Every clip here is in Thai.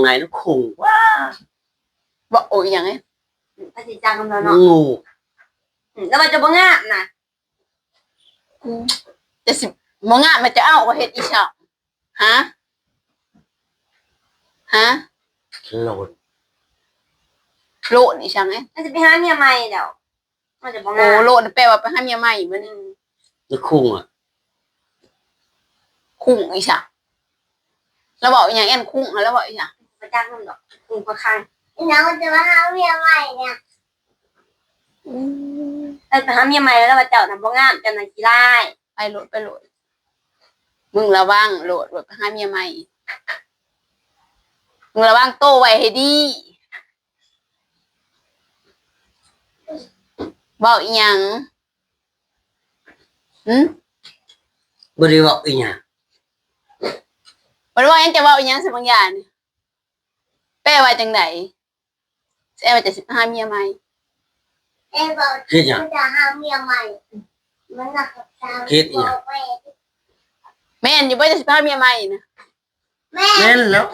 ไงnó khùng quá. บอกโอ้ยอย่างไง ภาษีจังกำลังเนาะ Ngu. แล้วมันจะบ่งามนะ จะสิมองงานมันจะเอาว่าเฮ็ดอีช่างฮะ Lồn. โลดอีช่างไง มันจะไปหาเมียใหม่เดี๋ยวมันจะบ่ โอ้ งาม โลดแปลว่าไปหาเมียใหม่มื้อนี้ Nó khùng à? คุ้งอีช่างแล้วบอกอีหยังแอนคุ้งแล้วบอกอีหยัง ประจังมันดอกกูก็คัง น้องจะมาหาเมียใหม่เนี่ย ไปหาเมียใหม่แล้วว่าเจ้าน่ะบ่งามเจ้าน่ะขี้ร้าย ไปโหลดมึงระวังโหลดไปหาเมียใหม่มึงระวังโตไว้ให้ดีบอกอีหยังบ่ได้บอกอีหยัง บ่ได้ว่าหยังจะบอกอีหยังสิบางอย่างนี่แปลว่าจังได๋แปลว่าจะสิหาเมียใหม่ เอ้บอก เฮ็ดหยัง จะหาเมียใหม่มันหนักตา คิดอีกอย่าง แม่นอยู่บ่จะสิหาเมียใหม่นะ แม่ แม่นแล้ว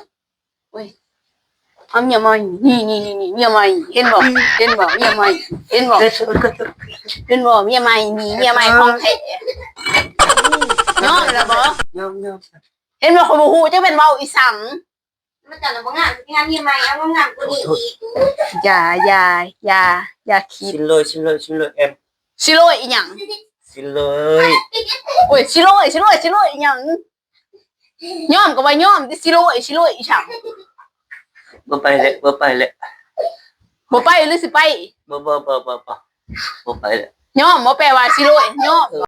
เอาเมียใหม่นี่เมียใหม่เห็นบ่เมียใหม่เห็นบ่เมียใหม่นี่เมียใหม่ของแท้ยอมแล้วบ่ ยอม เห็นบ่เขาบ่ฮู้จักเป็นเว้าอีสัง มันเจ้าน่ะบ่งามไปหาเมียใหม่เอางามกว่านี้อีก อย่าคิด xin lỗi em. สิโลยอีหยัง Xin lỗi. โอ้ยสิโลยอีหยังยอมก็ว่ายอมสิสิโลยอีสัง Bơ bay lẹ. บ่ไปหรือสิไป Bơ. Bơ bay lẹ. ยอมบ่แปลว่าสิโลยยอม